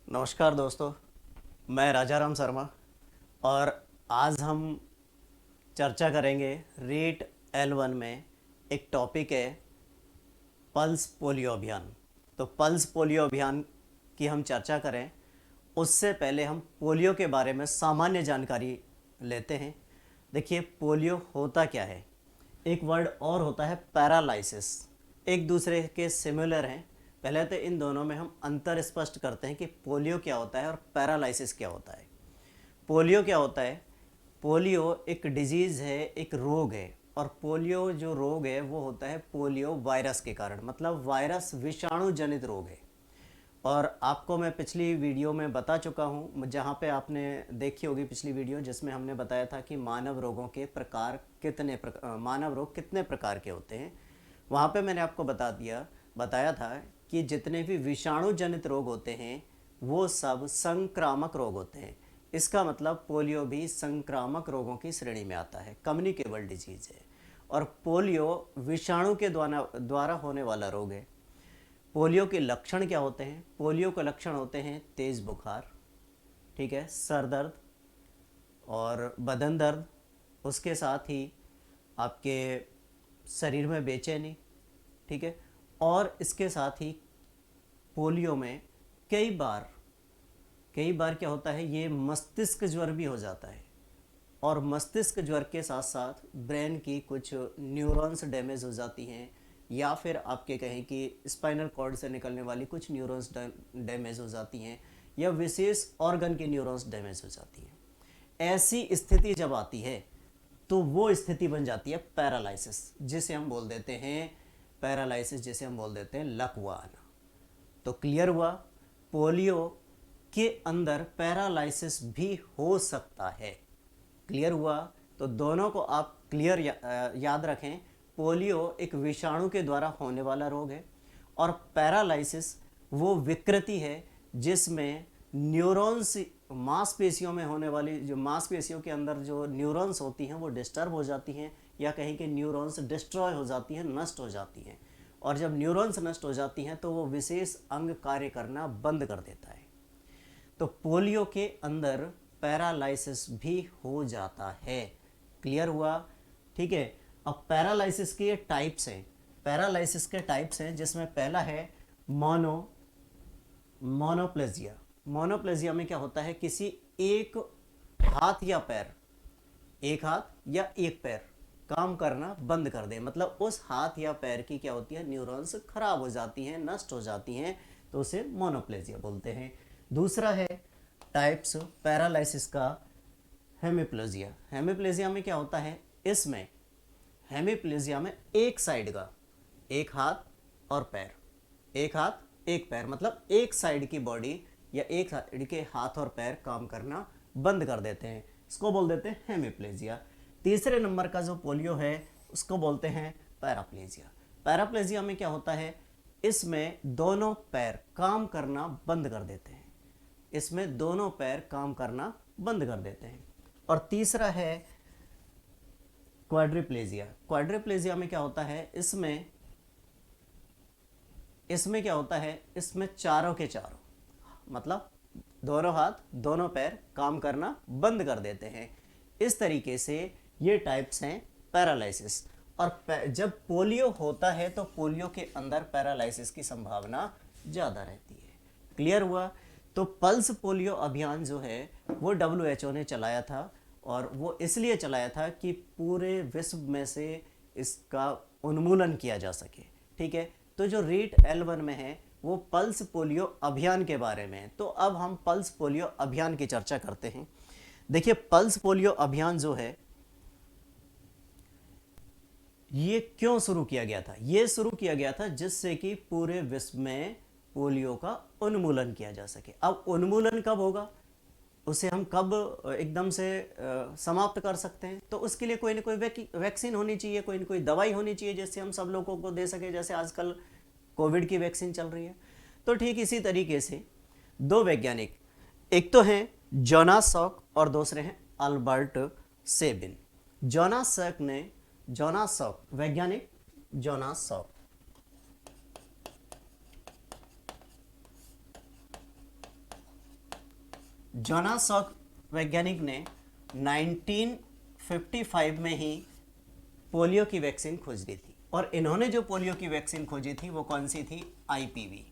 नमस्कार दोस्तों, मैं राजाराम शर्मा और आज हम चर्चा करेंगे रीट L1 में। एक टॉपिक है पल्स पोलियो अभियान। तो पल्स पोलियो अभियान की हम चर्चा करें उससे पहले हम पोलियो के बारे में सामान्य जानकारी लेते हैं। देखिए, पोलियो होता क्या है। एक वर्ड और होता है पैरालाइसिस, एक दूसरे के सिमिलर हैं। पहले तो इन दोनों में हम अंतर स्पष्ट करते हैं कि पोलियो क्या होता है और पैरालाइसिस क्या होता है। पोलियो क्या होता है? पोलियो एक डिजीज़ है, एक रोग है। और पोलियो जो रोग है वो होता है पोलियो वायरस के कारण, मतलब वायरस विषाणु जनित रोग है। और आपको मैं पिछली वीडियो में बता चुका हूँ, जहाँ पे आपने देखी होगी पिछली वीडियो, जिसमें हमने बताया था कि मानव रोगों के प्रकार मानव रोग कितने प्रकार के होते हैं। वहाँ पे मैंने आपको बताया था कि जितने भी विषाणु जनित रोग होते हैं वो सब संक्रामक रोग होते हैं। इसका मतलब पोलियो भी संक्रामक रोगों की श्रेणी में आता है, कम्युनिकेबल डिजीज़ है। और पोलियो विषाणु के द्वारा होने वाला रोग है। पोलियो के लक्षण क्या होते हैं? पोलियो के लक्षण होते हैं तेज़ बुखार, ठीक है, सर दर्द और बदन दर्द, उसके साथ ही आपके शरीर में बेचैनी, ठीक है। और इसके साथ ही पोलियो में कई बार क्या होता है, ये मस्तिष्क ज्वर भी हो जाता है। और मस्तिष्क ज्वर के साथ साथ ब्रेन की कुछ न्यूरॉन्स डैमेज हो जाती हैं, या फिर आपके कहें कि स्पाइनल कॉर्ड से निकलने वाली कुछ न्यूरॉन्स डैमेज हो जाती हैं, या विशेष ऑर्गन की न्यूरॉन्स डैमेज हो जाती हैं। ऐसी स्थिति जब आती है तो वो स्थिति बन जाती है पैरालाइसिस, जिसे हम बोल देते हैं लकवा। तो क्लियर हुआ, पोलियो के अंदर पैरालाइसिस भी हो सकता है। क्लियर हुआ, तो दोनों को आप याद रखें। पोलियो एक विषाणु के द्वारा होने वाला रोग है और पैरालाइसिस वो विकृति है जिसमें न्यूरॉन्स, मांसपेशियों में होने वाली, जो मांसपेशियों के अंदर जो न्यूरॉन्स होती हैं वो डिस्टर्ब हो जाती हैं, या कहीं के न्यूरॉन्स डिस्ट्रॉय हो जाती हैं, नष्ट हो जाती हैं। और जब न्यूरॉन्स नष्ट हो जाती हैं तो वो विशेष अंग कार्य करना बंद कर देता है। तो पोलियो के अंदर पैरालाइसिस भी हो जाता है। क्लियर हुआ? ठीक है। अब पैरालाइसिस के टाइप्स हैं जिसमें पहला है मोनोप्लेजिया। मोनोप्लेजिया में क्या होता है, किसी एक हाथ या पैर, एक हाथ या एक पैर काम करना बंद कर दे, मतलब उस हाथ या पैर की क्या होती है, न्यूरॉन्स खराब हो जाती हैं, नष्ट हो जाती हैं, तो उसे मोनोप्लेजिया बोलते हैं। दूसरा है टाइप्स पैरालाइसिस का हेमिप्लेजिया। हेमिप्लेजिया में क्या होता है, इसमें हेमिप्लेजिया में एक साइड का, एक हाथ और पैर, एक हाथ एक पैर, मतलब एक साइड की बॉडी या एक साइड के हाथ और पैर काम करना बंद कर देते हैं, इसको बोल देते हैं हेमिप्लेजिया। तीसरे नंबर का जो पोलियो है उसको बोलते हैं पैराप्लेजिया। पैराप्लेजिया में क्या होता है, इसमें दोनों पैर काम करना बंद कर देते हैं, इसमें दोनों पैर काम करना बंद कर देते हैं। और तीसरा है क्वाड्रिप्लेजिया। क्वाड्रिप्लेजिया में क्या होता है, इसमें क्या होता है, इसमें चारों के चारों, मतलब दोनों हाथ दोनों पैर काम करना बंद कर देते हैं। इस तरीके से ये टाइप्स हैं पैरालाइसिस। और जब पोलियो होता है तो पोलियो के अंदर पैरालाइसिस की संभावना ज़्यादा रहती है। क्लियर हुआ? तो पल्स पोलियो अभियान जो है वो WHO ने चलाया था, और वो इसलिए चलाया था कि पूरे विश्व में से इसका उन्मूलन किया जा सके। ठीक है, तो जो रीट L1 में है वो पल्स पोलियो अभियान के बारे में है। तो अब हम पल्स पोलियो अभियान की चर्चा करते हैं। देखिए, पल्स पोलियो अभियान जो है ये क्यों शुरू किया गया था? ये शुरू किया गया था जिससे कि पूरे विश्व में पोलियो का उन्मूलन किया जा सके। अब उन्मूलन कब होगा, उसे हम कब एकदम से समाप्त कर सकते हैं? तो उसके लिए कोई ना कोई वैक्सीन होनी चाहिए, कोई ना कोई दवाई होनी चाहिए जिससे हम सब लोगों को दे सके, जैसे आजकल कोविड की वैक्सीन चल रही है। तो ठीक इसी तरीके से दो वैज्ञानिक, एक तो हैं जोनास सॉक और दूसरे हैं अल्बर्ट सेबिन। वैज्ञानिक जोनास सॉक, जोनास सॉक वैज्ञानिक ने 1955 में ही पोलियो की वैक्सीन खोज दी थी। और इन्होंने जो पोलियो की वैक्सीन खोजी थी वो कौन सी थी? IPv,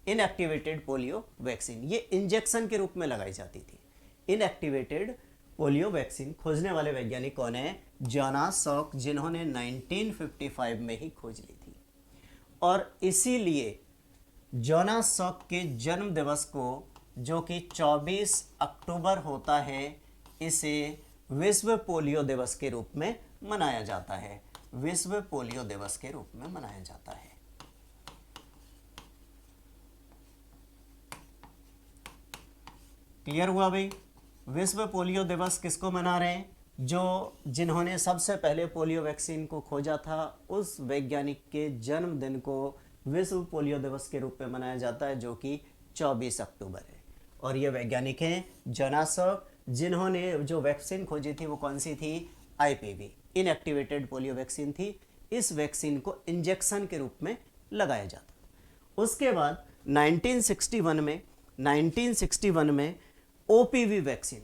inactivated polio vaccine. ये इंजेक्शन के रूप में लगाई जाती थी। इनएक्टिवेटेड पोलियो वैक्सीन खोजने वाले वैज्ञानिक कौन है? जोनास सॉक, जिन्होंने 1955 में ही खोज ली थी। और इसीलिए जोनास सॉक के जन्म दिवस को, जो कि 24 अक्टूबर होता है, इसे विश्व पोलियो दिवस के रूप में मनाया जाता है। विश्व पोलियो दिवस के रूप में मनाया जाता है। क्लियर हुआ भाई? विश्व पोलियो दिवस किसको मना रहे हैं? जिन्होंने सबसे पहले पोलियो वैक्सीन को खोजा था, उस वैज्ञानिक के जन्मदिन को विश्व पोलियो दिवस के रूप में मनाया जाता है, जो कि 24 अक्टूबर है। और ये वैज्ञानिक हैं जोनास सॉक, जिन्होंने जो वैक्सीन खोजी थी वो कौन सी थी? आईपीवी, इनएक्टिवेटेड पोलियो वैक्सीन थी। इस वैक्सीन को इंजेक्शन के रूप में लगाया जाता। उसके बाद 1961 में ओपीवी वैक्सीन,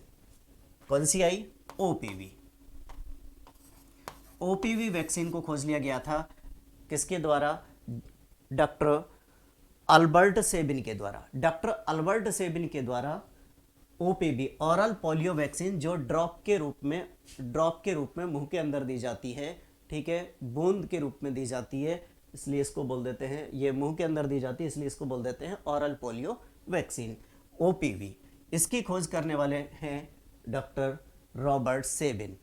कौन सी आई? ओपीवी। ओपीवी वैक्सीन को खोज लिया गया था किसके द्वारा? डॉक्टर अल्बर्ट सेबिन के द्वारा। डॉक्टर अल्बर्ट सेबिन के द्वारा ओपीवी, ऑरल पोलियो वैक्सीन, जो ड्रॉप के रूप में मुंह के अंदर दी जाती है, ठीक है, बूंद के रूप में दी जाती है, इसलिए इसको बोल देते हैं, ये मुंह के अंदर दी जाती है इसलिए इसको बोल देते हैं ऑरल पोलियो वैक्सीन, ओपीवी। इसकी खोज करने वाले हैं डॉक्टर रॉबर्ट सेबिन।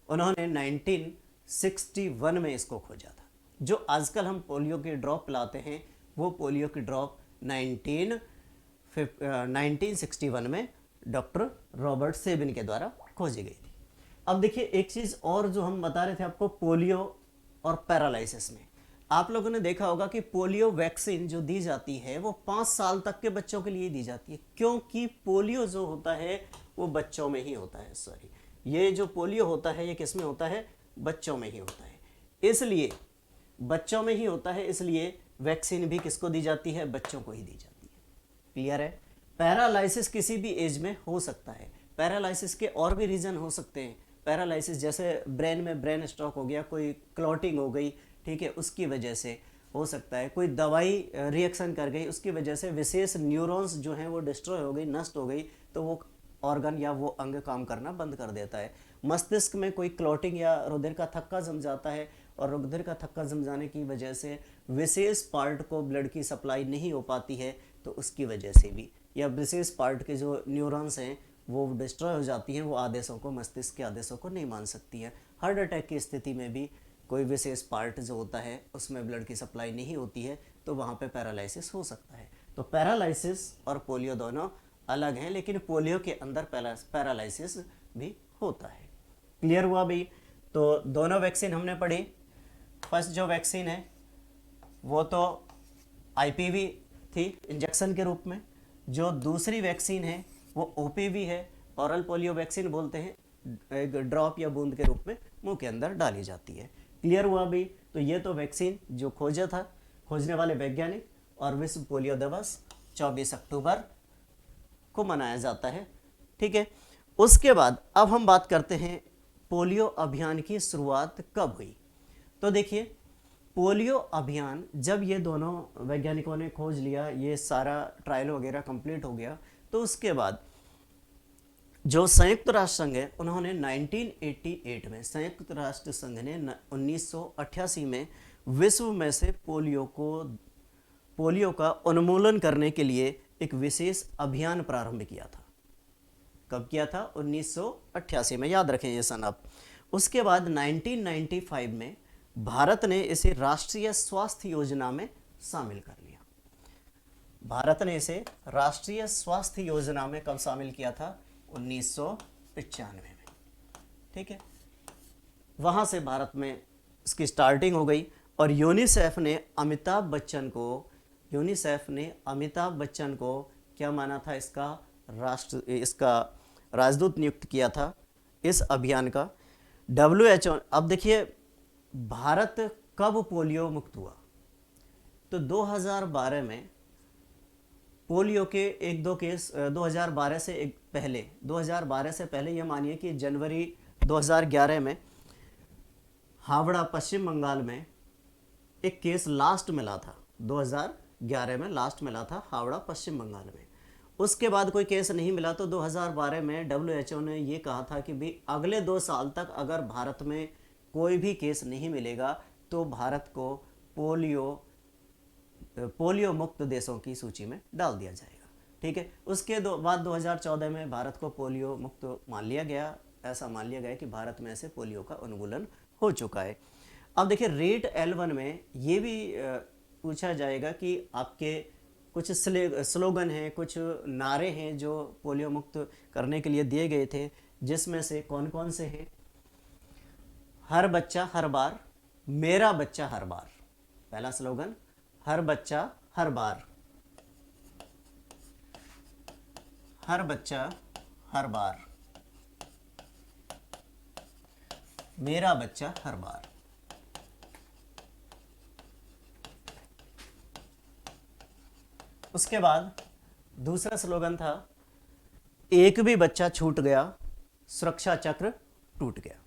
उन्होंने 1961 में इसको खोजा था। जो आजकल हम पोलियो के ड्रॉप लाते हैं, वो पोलियो की ड्रॉप 1961 में डॉक्टर रॉबर्ट सेबिन के द्वारा खोजी गई थी। अब देखिए एक चीज़ और जो हम बता रहे थे आपको, पोलियो और पैरालिसिस में आप लोगों ने देखा होगा कि पोलियो वैक्सीन जो दी जाती है वो 5 साल तक के बच्चों के लिए दी जाती है, क्योंकि पोलियो जो होता है वो बच्चों में ही होता है। सॉरी, ये जो पोलियो होता है ये किस में होता है? बच्चों में ही होता है। इसलिए बच्चों में ही होता है, इसलिए वैक्सीन भी किसको दी जाती है? बच्चों को ही दी जाती है। क्लियर है? पैरालिसिस किसी भी एज में हो सकता है। पैरालिसिस के और भी रीज़न हो सकते हैं। पैरालिसिस जैसे ब्रेन में ब्रेन स्ट्रोक हो गया, कोई क्लॉटिंग हो गई, ठीक है, उसकी वजह से हो सकता है। कोई दवाई रिएक्शन कर गई, उसकी वजह से विशेष न्यूरॉन्स जो हैं वो डिस्ट्रॉय हो गई, नष्ट हो गई, तो वो ऑर्गन या वो अंग काम करना बंद कर देता है। मस्तिष्क में कोई क्लॉटिंग या रुधिर का थक्का जम जाता है, और रुधिर का थक्का जम जाने की वजह से विशेष पार्ट को ब्लड की सप्लाई नहीं हो पाती है, तो उसकी वजह से भी, या विशेष पार्ट के जो न्यूरॉन्स हैं वो डिस्ट्रॉय हो जाती हैं, वो आदेशों को, मस्तिष्क के आदेशों को नहीं मान सकती हैं। हार्ट अटैक की स्थिति में भी कोई विशेष पार्ट जो होता है उसमें ब्लड की सप्लाई नहीं होती है, तो वहाँ पे पैरालिसिस हो सकता है। तो पैरालिसिस और पोलियो दोनों अलग हैं, लेकिन पोलियो के अंदर पैरालिसिस भी होता है। क्लियर हुआ भाई? तो दोनों वैक्सीन हमने पढ़ी। फर्स्ट जो वैक्सीन है वो तो आईपीवी थी इंजेक्शन के रूप में। जो दूसरी वैक्सीन है वो ओपीवी है, ऑरल पोलियो वैक्सीन बोलते हैं, एक ड्रॉप या बूंद के रूप में मुंह के अंदर डाली जाती है। क्लियर हुआ भाई? तो ये तो वैक्सीन जो खोजा था खोजने वाले वैज्ञानिक, और विश्व पोलियो दिवस 24 अक्टूबर को मनाया जाता है। ठीक है, उसके बाद अब हम बात करते हैं पोलियो अभियान की शुरुआत कब हुई। तो देखिए, पोलियो अभियान जब ये दोनों वैज्ञानिकों ने खोज लिया, ये सारा ट्रायल वगैरह कंप्लीट हो गया, तो उसके बाद जो संयुक्त राष्ट्र संघ है उन्होंने 1988 में, संयुक्त राष्ट्र संघ ने 1988 में विश्व में से पोलियो का उन्मूलन करने के लिए एक विशेष अभियान प्रारंभ किया था। कब किया था? 1988 में, याद रखें ये सन आप। उसके बाद 1995 में भारत ने इसे राष्ट्रीय स्वास्थ्य योजना में शामिल कर लिया। भारत ने इसे राष्ट्रीय स्वास्थ्य योजना में कब शामिल किया था? 1995 में। ठीक है, वहाँ से भारत में इसकी स्टार्टिंग हो गई, और यूनिसेफ ने अमिताभ बच्चन को क्या माना था? इसका राजदूत नियुक्त किया था इस अभियान का। WHO, अब देखिए भारत कब पोलियो मुक्त हुआ? तो 2012 में पोलियो के 1-2 केस, 2012 से पहले 2012 से पहले ये मानिए कि जनवरी 2011 में हावड़ा पश्चिम बंगाल में एक केस लास्ट मिला था। 2011 में लास्ट मिला था हावड़ा पश्चिम बंगाल में। उसके बाद कोई केस नहीं मिला तो 2012 में WHO ने ये कहा था कि भाई अगले 2 साल तक अगर भारत में कोई भी केस नहीं मिलेगा तो भारत को पोलियो मुक्त देशों की सूची में डाल दिया जाएगा। ठीक है, उसके बाद 2014 में भारत को पोलियो मुक्त मान लिया गया। ऐसा मान लिया गया कि भारत में से पोलियो का उन्मूलन हो चुका है। अब देखिए रेट L1 में ये भी पूछा जाएगा कि आपके कुछ स्लोगन हैं, कुछ नारे हैं जो पोलियो मुक्त करने के लिए दिए गए थे, जिसमें से कौन कौन से हैं। हर बच्चा हर बार, मेरा बच्चा हर बार। पहला स्लोगन हर बच्चा हर बार, हर बच्चा हर बार, मेरा बच्चा हर बार। उसके बाद दूसरा स्लोगन था एक भी बच्चा छूट गया सुरक्षा चक्र टूट गया।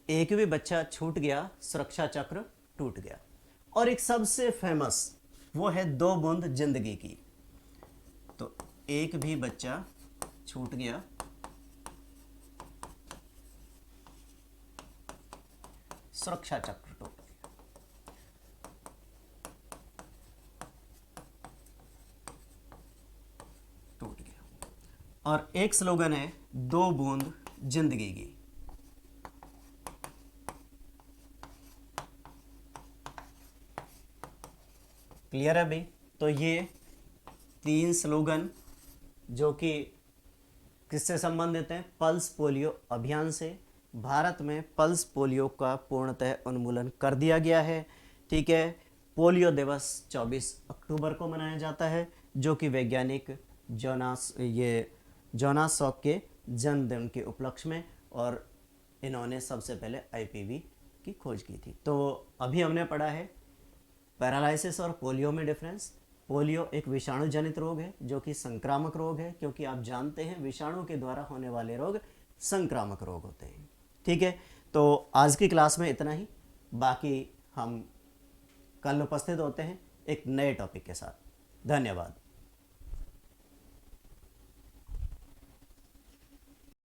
एक भी बच्चा छूट गया सुरक्षा चक्र टूट गया। और एक सबसे फेमस वो है 2 बूंद जिंदगी की। तो एक भी बच्चा छूट गया सुरक्षा चक्र टूट गया। टूट गया। और एक स्लोगन है 2 बूंद जिंदगी की। क्लियर है भाई? तो ये 3 स्लोगन जो कि किससे संबंधित हैं? पल्स पोलियो अभियान से। भारत में पल्स पोलियो का पूर्णतः उन्मूलन कर दिया गया है। ठीक है, पोलियो दिवस 24 अक्टूबर को मनाया जाता है, जो कि वैज्ञानिक जोनास सॉक के जन्मदिन के उपलक्ष्य में, और इन्होंने सबसे पहले IPV की खोज की थी। तो अभी हमने पढ़ा है पैरालिसिस और पोलियो में डिफरेंस। पोलियो एक विषाणु जनित रोग है जो कि संक्रामक रोग है, क्योंकि आप जानते हैं विषाणु के द्वारा होने वाले रोग संक्रामक रोग होते हैं। ठीक है, तो आज की क्लास में इतना ही। बाकी हम कल उपस्थित होते हैं एक नए टॉपिक के साथ। धन्यवाद।